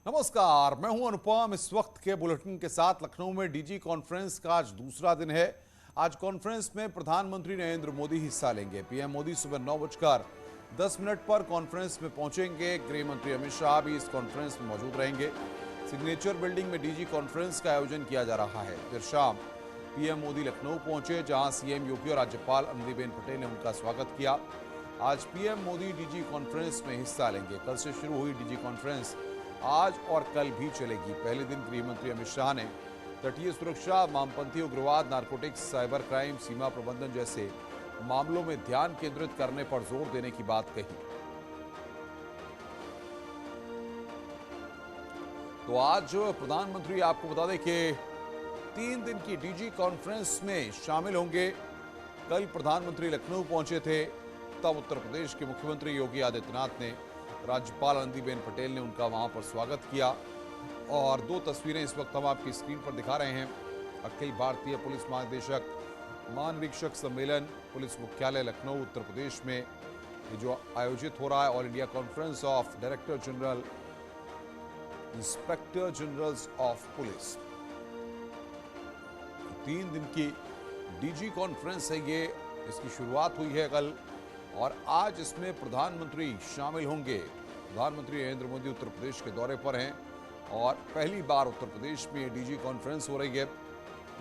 नमस्कार, मैं हूं अनुपम। इस वक्त के बुलेटिन के साथ लखनऊ में डीजी कॉन्फ्रेंस का आज दूसरा दिन है। आज कॉन्फ्रेंस में प्रधानमंत्री नरेंद्र मोदी हिस्सा लेंगे। पीएम मोदी सुबह 9:10 पर कॉन्फ्रेंस में पहुंचेंगे। गृह मंत्री अमित शाह भी इस कॉन्फ्रेंस में मौजूद रहेंगे। सिग्नेचर बिल्डिंग में डीजी कॉन्फ्रेंस का आयोजन किया जा रहा है। देर शाम पीएम मोदी लखनऊ पहुंचे, जहां सीएम योगी और राज्यपाल आनंदीबेन पटेल ने उनका स्वागत किया। आज पीएम मोदी डीजी कॉन्फ्रेंस में हिस्सा लेंगे। कल से शुरू हुई डीजी कॉन्फ्रेंस आज और कल भी चलेगी। पहले दिन गृह मंत्री अमित शाह ने तटीय सुरक्षा, वामपंथी उग्रवाद, नारकोटिक्स, साइबर क्राइम, सीमा प्रबंधन जैसे मामलों में ध्यान केंद्रित करने पर जोर देने की बात कही। तो आज प्रधानमंत्री, आपको बता दें कि 3 दिन की डीजी कॉन्फ्रेंस में शामिल होंगे। कल प्रधानमंत्री लखनऊ पहुंचे थे, तब उत्तर प्रदेश के मुख्यमंत्री योगी आदित्यनाथ ने, राज्यपाल आनंदीबेन पटेल ने उनका वहां पर स्वागत किया। और 2 तस्वीरें इस वक्त हम आपकी स्क्रीन पर दिखा रहे हैं। अखिल भारतीय पुलिस महानिदेशक महानिरीक्षक सम्मेलन, पुलिस मुख्यालय लखनऊ उत्तर प्रदेश में ये जो आयोजित हो रहा है, all India conference of director general, inspector generals of police. 3 दिन की डीजी कॉन्फ्रेंस है ये। इसकी शुरुआत हुई है कल और आज इसमें प्रधानमंत्री शामिल होंगे। प्रधानमंत्री नरेंद्र मोदी उत्तर प्रदेश के दौरे पर हैं और पहली बार उत्तर प्रदेश में डीजी कॉन्फ्रेंस हो रही है,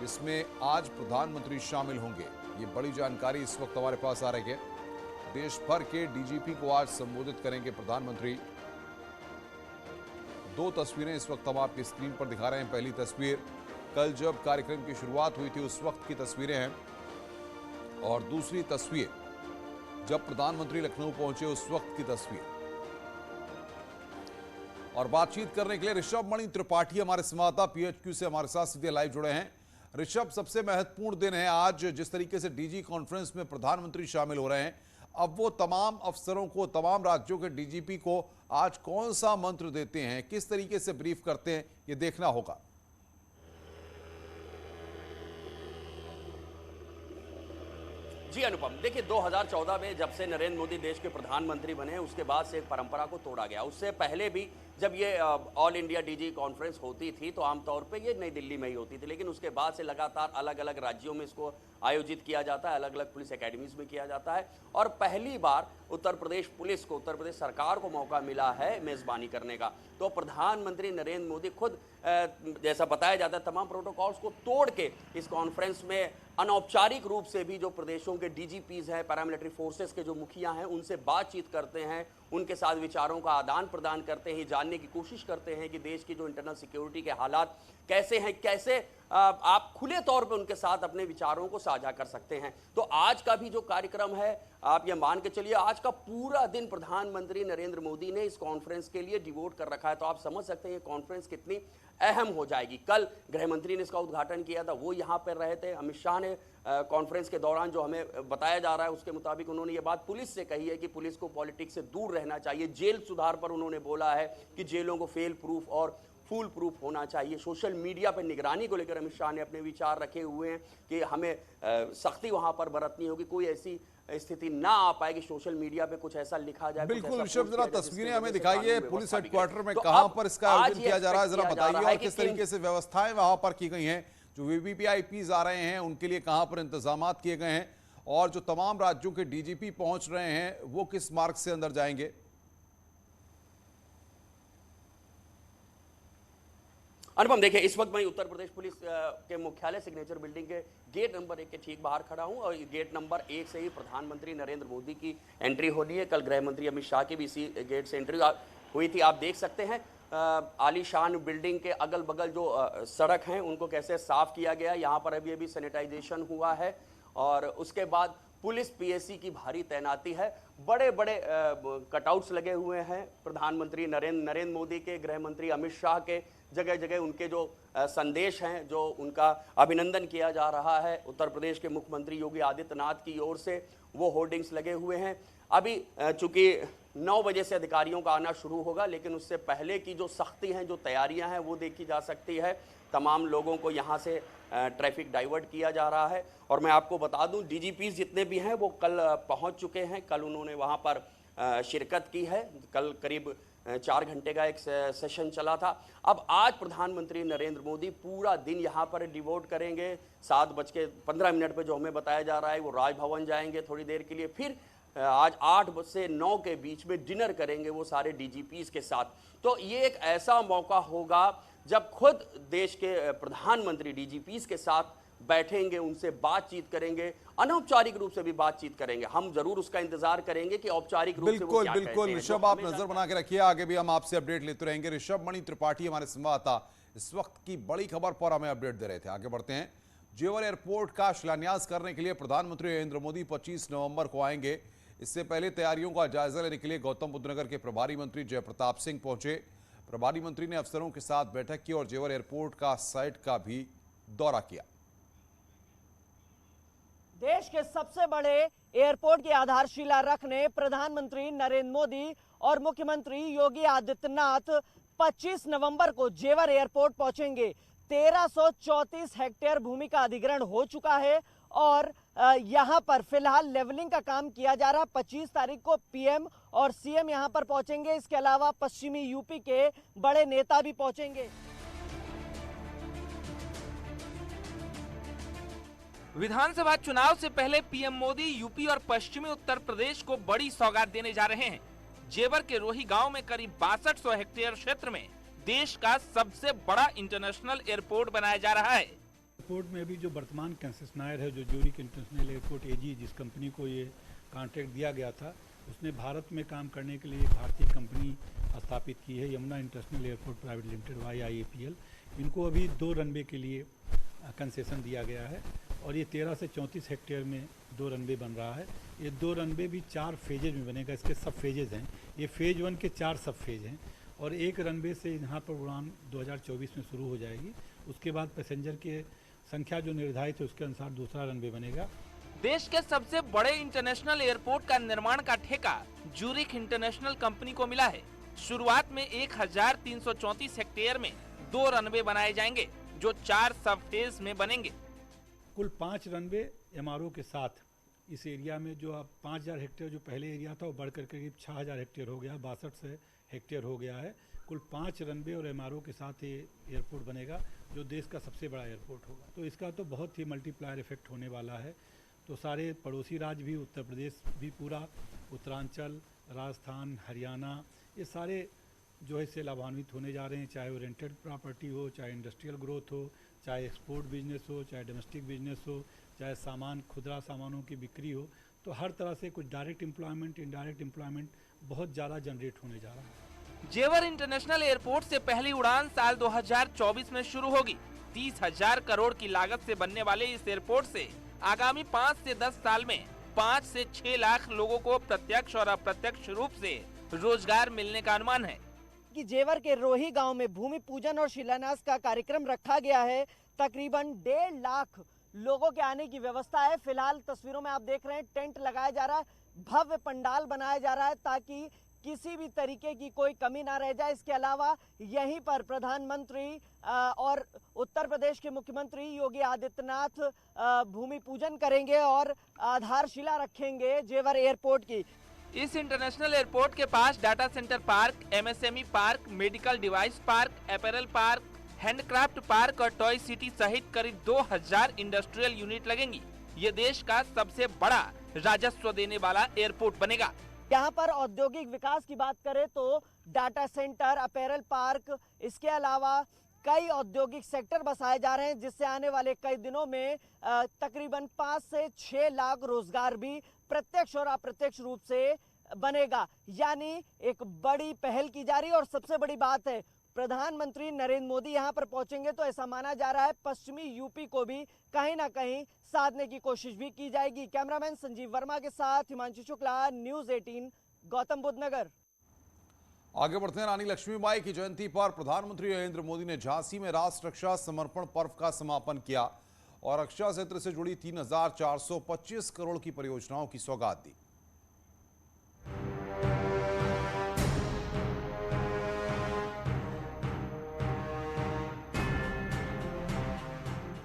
जिसमें आज प्रधानमंत्री शामिल होंगे। ये बड़ी जानकारी इस वक्त हमारे पास आ रही है। देश भर के डीजीपी को आज संबोधित करेंगे प्रधानमंत्री। 2 तस्वीरें इस वक्त हम आपकी स्क्रीन पर दिखा रहे हैं। पहली तस्वीर कल जब कार्यक्रम की शुरुआत हुई थी उस वक्त की तस्वीरें हैं, और दूसरी तस्वीर जब प्रधानमंत्री लखनऊ पहुंचे उस वक्त की तस्वीर। और बातचीत करने के लिए ऋषभ मणि त्रिपाठी हमारे संवाददाता पीएचक्यू से हमारे साथ सीधे लाइव जुड़े हैं। ऋषभ, सबसे महत्वपूर्ण दिन है आज, जिस तरीके से डीजी कॉन्फ्रेंस में प्रधानमंत्री शामिल हो रहे हैं, अब वो तमाम अफसरों को, तमाम राज्यों के डीजीपी को आज कौन सा मंत्र देते हैं, किस तरीके से ब्रीफ करते हैं, ये देखना होगा। जी अनुपम, देखिए 2014 में जब से नरेंद्र मोदी देश के प्रधानमंत्री बने, उसके बाद से एक परंपरा को तोड़ा गया। उससे पहले भी जब ये ऑल इंडिया डीजी कॉन्फ्रेंस होती थी तो आमतौर पे ये नई दिल्ली में ही होती थी, लेकिन उसके बाद से लगातार अलग अलग राज्यों में इसको आयोजित किया जाता है, अलग अलग पुलिस एकेडमीज में किया जाता है। और पहली बार उत्तर प्रदेश पुलिस को, उत्तर प्रदेश सरकार को मौका मिला है मेज़बानी करने का। तो प्रधानमंत्री नरेंद्र मोदी खुद जैसा बताया जाता है तमाम प्रोटोकॉल्स को तोड़ के इस कॉन्फ्रेंस में अनौपचारिक रूप से भी जो प्रदेशों के डीजीपीज हैं, पैरामिलिट्री फोर्सेस के जो मुखिया हैं, उनसे बातचीत करते हैं, उनके साथ विचारों का आदान प्रदान करते हैं, जानने की कोशिश करते हैं कि देश की जो इंटरनल सिक्योरिटी के हालात कैसे हैं, कैसे आप खुले तौर पे उनके साथ अपने विचारों को साझा कर सकते हैं। तो आज का भी जो कार्यक्रम है, आप ये मान के चलिए आज का पूरा दिन प्रधानमंत्री नरेंद्र मोदी ने इस कॉन्फ्रेंस के लिए डिवोट कर रखा है। तो आप समझ सकते हैं ये कॉन्फ्रेंस कितनी अहम हो जाएगी। कल गृह मंत्री ने इसका उद्घाटन किया था, वो यहाँ पर रहे थे। अमित शाह ने कॉन्फ्रेंस के दौरान जो हमें बताया जा रहा है उसके मुताबिक उन्होंने ये बात पुलिस से कही है कि पुलिस को पॉलिटिक्स से दूर रहना चाहिए। जेल सुधार पर उन्होंने बोला है कि जेलों को फेल प्रूफ और फूल प्रूफ होना चाहिए। सोशल मीडिया पर निगरानी को लेकर अमित शाह ने अपने विचार रखे हुए हैं कि हमें सख्ती वहां पर बरतनी होगी, कोई ऐसी स्थिति ना आ पाए कि सोशल मीडिया पे कुछ ऐसा लिखा जाए। बिल्कुल ऋषभ, जरा तस्वीरें हमें दिखाइए पुलिस हेडक्वार्टर में, कहां पर इसका आयोजन किया जा रहा है, जरा बताइए, और किस तरीके से व्यवस्थाएं वहां पर की गई हैं। जो वीवीआईपीज आ रहे हैं उनके लिए कहां पर इंतजामात किए गए हैं, और जो तमाम राज्यों के डीजीपी पहुंच रहे हैं वो किस मार्ग से अंदर जाएंगे। अनुपम, देखिए इस वक्त मैं उत्तर प्रदेश पुलिस के मुख्यालय सिग्नेचर बिल्डिंग के गेट नंबर 1 के ठीक बाहर खड़ा हूं, और गेट नंबर 1 से ही प्रधानमंत्री नरेंद्र मोदी की एंट्री होनी है। कल गृह मंत्री अमित शाह की भी इसी गेट से एंट्री हुई थी। आप देख सकते हैं आलीशान बिल्डिंग के अगल बगल जो सड़क हैं उनको कैसे साफ किया गया। यहाँ पर अभी अभी सैनिटाइजेशन हुआ है, और उसके बाद पुलिस पीएसी की भारी तैनाती है। बड़े बड़े कटआउट्स लगे हुए हैं प्रधानमंत्री नरेंद्र मोदी के, गृह मंत्री अमित शाह के। जगह जगह उनके जो संदेश हैं, जो उनका अभिनंदन किया जा रहा है उत्तर प्रदेश के मुख्यमंत्री योगी आदित्यनाथ की ओर से, वो होर्डिंग्स लगे हुए हैं। अभी चूंकि 9 बजे से अधिकारियों का आना शुरू होगा, लेकिन उससे पहले की जो सख्ती हैं, जो तैयारियां हैं, वो देखी जा सकती है। तमाम लोगों को यहाँ से ट्रैफिक डाइवर्ट किया जा रहा है। और मैं आपको बता दूं, डीजीपी जितने भी हैं वो कल पहुँच चुके हैं। कल उन्होंने वहाँ पर शिरकत की है। कल करीब 4 घंटे का एक सेशन चला था। अब आज प्रधानमंत्री नरेंद्र मोदी पूरा दिन यहाँ पर डिवोट करेंगे। 7:15 पे जो हमें बताया जा रहा है वो राजभवन जाएंगे थोड़ी देर के लिए, फिर आज 8 से 9 के बीच में डिनर करेंगे वो सारे डीजीपीज के साथ। तो ये एक ऐसा मौका होगा जब खुद देश के प्रधानमंत्री डीजीपीज के साथ बैठेंगे, उनसे बातचीत करेंगे, अनौपचारिक रूप से भी बातचीत करेंगे। हम जरूर उसका इंतजार करेंगे कि औपचारिक रूप से वो क्या कहते हैं। ऋषभ, आप नजर बना के रखिए, आगे भी हम आपसे अपडेट लेते रहेंगे। ऋषभ मणि त्रिपाठी हमारे संवाददाता इस वक्त की बड़ी खबर पर हमें अपडेट दे रहे थे। आगे बढ़ते हैं। जेवर एयरपोर्ट का शिलान्यास करने के लिए प्रधानमंत्री नरेंद्र मोदी 25 नवंबर को आएंगे। इससे पहले तैयारियों का जायजा लेने के लिए गौतम बुद्ध नगर के प्रभारी मंत्री जयप्रताप सिंह पहुंचे। प्रभारी मंत्री ने अफसरों के साथ बैठक की और जेवर एयरपोर्ट का साइट का भी दौरा किया। देश के सबसे बड़े एयरपोर्ट की आधारशिला रखने प्रधानमंत्री नरेंद्र मोदी और मुख्यमंत्री योगी आदित्यनाथ 25 नवंबर को जेवर एयरपोर्ट पहुंचेंगे। 1334 हेक्टेयर भूमि का अधिग्रहण हो चुका है और यहां पर फिलहाल लेवलिंग का काम किया जा रहा है। 25 तारीख को पीएम और सीएम यहां पर पहुंचेंगे। इसके अलावा पश्चिमी यूपी के बड़े नेता भी पहुंचेंगे। विधानसभा चुनाव से पहले पीएम मोदी यूपी और पश्चिमी उत्तर प्रदेश को बड़ी सौगात देने जा रहे हैं। जेवर के रोही गांव में करीब 6200 हेक्टेयर क्षेत्र में देश का सबसे बड़ा इंटरनेशनल एयरपोर्ट बनाया जा रहा है। एयरपोर्ट में अभी जो वर्तमान कंसेशनायर है, जो ज्यूरिख इंटरनेशनल एयरपोर्ट एजी, जिस कंपनी को ये कॉन्ट्रैक्ट दिया गया था, उसने भारत में काम करने के लिए एक भारतीय कंपनी स्थापित की है, Yamuna international airport private limited YIAPL। इनको अभी 2 रनवे के लिए कंसेशन दिया गया है और ये 13 से 34 हेक्टेयर में 2 रनवे बन रहा है। ये 2 रनवे भी 4 फेजेज में बनेगा। इसके सब फेजेज हैं। ये फेज 1 के 4 सब फेज हैं और एक रनवे से यहाँ पर उड़ान 2024 में शुरू हो जाएगी। उसके बाद पैसेंजर की संख्या जो निर्धारित है उसके अनुसार दूसरा रनवे बनेगा। देश के सबसे बड़े इंटरनेशनल एयरपोर्ट का निर्माण का ठेका ज्यूरिख इंटरनेशनल कंपनी को मिला है। शुरुआत में 1334 हेक्टेयर में 2 रनवे बनाए जाएंगे जो 4 सब फेज में बनेंगे। कुल 5 रनवे MRO के साथ इस एरिया में, जो अब 5000 हेक्टेयर जो पहले एरिया था वो बढ़कर करीब 6000 हेक्टेयर हो गया, 62 हेक्टेयर हो गया है। कुल 5 रनवे और MRO के साथ ये एयरपोर्ट बनेगा जो देश का सबसे बड़ा एयरपोर्ट होगा। तो इसका तो बहुत ही मल्टीप्लायर इफेक्ट होने वाला है। तो सारे पड़ोसी राज्य भी, उत्तर प्रदेश भी पूरा, उत्तरांचल, राजस्थान, हरियाणा, ये सारे जो है इससे लाभान्वित होने जा रहे हैं। चाहे वो रेंटेड प्रॉपर्टी हो, चाहे इंडस्ट्रियल ग्रोथ हो, चाहे एक्सपोर्ट बिजनेस हो, चाहे डोमेस्टिक बिजनेस हो, चाहे सामान, खुदरा सामानों की बिक्री हो। तो हर तरह से कुछ डायरेक्ट एम्प्लॉयमेंट, इनडायरेक्ट एम्प्लॉयमेंट बहुत ज़्यादा जनरेट होने जा रहा है। जेवर इंटरनेशनल एयरपोर्ट से पहली उड़ान साल 2024 में शुरू होगी। 30,000 करोड़ की लागत से बनने वाले इस एयरपोर्ट से आगामी 5 से 10 साल में 5 से 6 लाख लोगों को प्रत्यक्ष और अप्रत्यक्ष रूप से रोजगार मिलने का अनुमान है। कि जेवर के रोही गांव में भूमि पूजन और शिलान्यास का कार्यक्रम रखा गया है। तकरीबन 1.5 लाख लोगों के आने की व्यवस्था है। फिलहाल तस्वीरों में आप देख रहे हैं टेंट लगाया जा रहा है, भव्य पंडाल बनाया जा रहा है ताकि किसी भी तरीके की कोई कमी ना रह जाए। इसके अलावा यहीं पर प्रधानमंत्री और उत्तर प्रदेश के मुख्यमंत्री योगी आदित्यनाथ भूमि पूजन करेंगे और आधारशिला रखेंगे जेवर एयरपोर्ट की। इस इंटरनेशनल एयरपोर्ट के पास data centre park, MSME park, medical device park, apparel park, handicraft park और टॉय सिटी सहित करीब 2000 इंडस्ट्रियल यूनिट लगेंगी। ये देश का सबसे बड़ा राजस्व देने वाला एयरपोर्ट बनेगा। यहाँ पर औद्योगिक विकास की बात करें तो डाटा सेंटर, अपैरल पार्क, इसके अलावा कई औद्योगिक सेक्टर बसाए जा रहे हैं जिससे आने वाले कई दिनों में तकरीबन 5 से 6 लाख रोजगार भी प्रत्यक्ष और अप्रत्यक्ष रूप से बनेगा। यानी एक बड़ी पहल की जा रही है और सबसे बड़ी बात है प्रधानमंत्री नरेंद्र मोदी यहां पर पहुंचेंगे तो ऐसा माना जा रहा है पश्चिमी यूपी को भी कहीं ना कहीं साधने की कोशिश भी की जाएगी। कैमरामैन संजीव वर्मा के साथ हिमांशु शुक्ला, न्यूज़ 18, गौतम बुद्ध नगर। आगे बढ़ते हैं। रानी लक्ष्मीबाई की जयंती पर प्रधानमंत्री नरेंद्र मोदी ने झांसी में राष्ट्र रक्षा समर्पण पर्व का समापन किया और रक्षा क्षेत्र से जुड़ी 3425 करोड़ की परियोजनाओं की सौगात दी।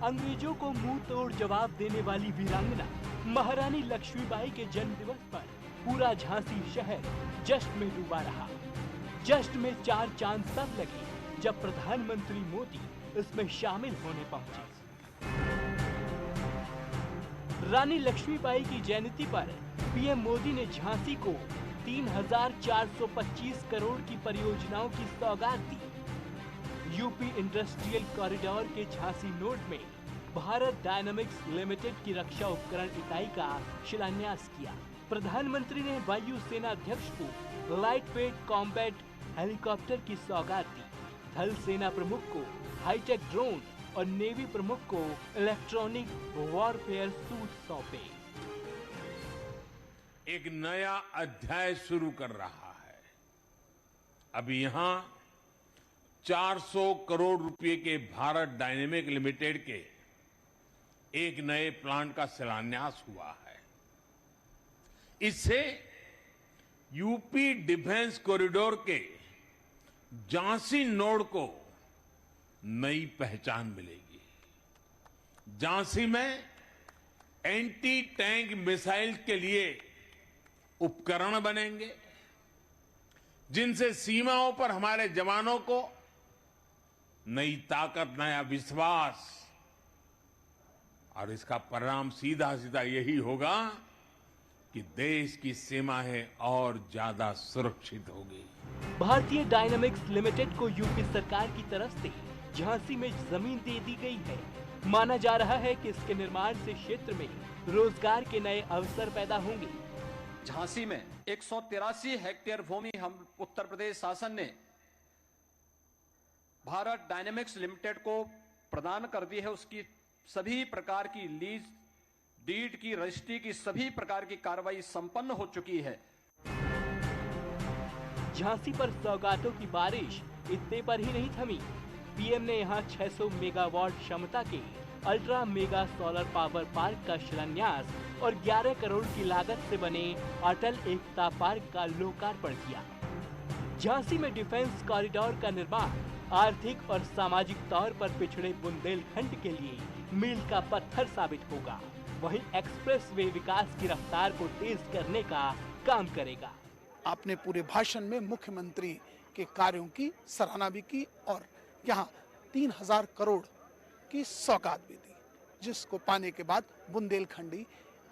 अंग्रेजों को मुंह तोड़ जवाब देने वाली वीरांगना महारानी लक्ष्मीबाई के जन्म दिवस पर पूरा झांसी शहर जश्न में डूबा रहा। जश्न में 4 चांद तब लगे जब प्रधानमंत्री मोदी इसमें शामिल होने पहुंचे। रानी लक्ष्मीबाई की जयंती पर पीएम मोदी ने झांसी को 3,425 करोड़ की परियोजनाओं की सौगात दी। यूपी इंडस्ट्रियल कॉरिडोर के झांसी नोड में भारत डायनामिक्स लिमिटेड की रक्षा उपकरण इकाई का शिलान्यास किया। प्रधानमंत्री ने वायु सेना अध्यक्ष को लाइट वेट कॉम्बैट हेलीकॉप्टर की सौगात दी। थल सेना प्रमुख को हाईटेक ड्रोन और नेवी प्रमुख को इलेक्ट्रॉनिक वॉरफेयर सूट सौंपे। एक नया अध्याय शुरू कर रहा है। अभी यहां 400 करोड़ रुपए के भारत डायनेमिक लिमिटेड के एक नए प्लांट का शिलान्यास हुआ है। इससे यूपी डिफेंस कॉरिडोर के झांसी नोड को नई पहचान मिलेगी। झांसी में एंटी टैंक मिसाइल के लिए उपकरण बनेंगे, जिनसे सीमाओं पर हमारे जवानों को नई ताकत, नया विश्वास, और इसका परिणाम सीधा सीधा यही होगा कि देश की सीमाएं और ज्यादा सुरक्षित होगी। भारतीय डायनामिक्स लिमिटेड को यूपी सरकार की तरफ से झांसी में जमीन दे दी गई है। माना जा रहा है कि इसके निर्माण से क्षेत्र में रोजगार के नए अवसर पैदा होंगे। झांसी में 183 हेक्टेयर भूमि हम उत्तर प्रदेश शासन ने भारत डायनामिक्स लिमिटेड को प्रदान कर दी है। उसकी सभी प्रकार की लीज डीड की रजिस्ट्री की सभी प्रकार की कार्रवाई संपन्न हो चुकी है। झांसी पर सौगातों की बारिश इतने पर ही नहीं थमी। पीएम ने यहां 600 मेगावाट क्षमता के ultra mega solar power park का शिलान्यास और 11 करोड़ की लागत से बने अटल एकता पार्क का लोकार्पण किया। झांसी में डिफेंस कॉरिडोर का निर्माण आर्थिक और सामाजिक तौर पर पिछड़े बुंदेलखंड के लिए मील का पत्थर साबित होगा। वहीं एक्सप्रेस वे विकास की रफ्तार को तेज करने का काम करेगा। आपने पूरे भाषण में मुख्यमंत्री के कार्यों की सराहना भी की और यहाँ 3,000 करोड़ की सौगात भी दी, जिसको पाने के बाद बुंदेलखंडी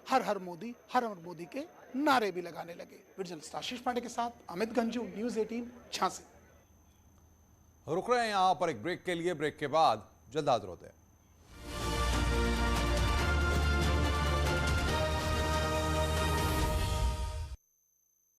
हर हर मोदी के नारे भी लगाने लगे। जर्नलिस्ट आशीष पांडे के साथ अमित गंजू, न्यूज़ 18 झांसी। रुक रहे हैं यहाँ पर एक ब्रेक के लिए। ब्रेक के बाद जल्द हाजिर होते हैं।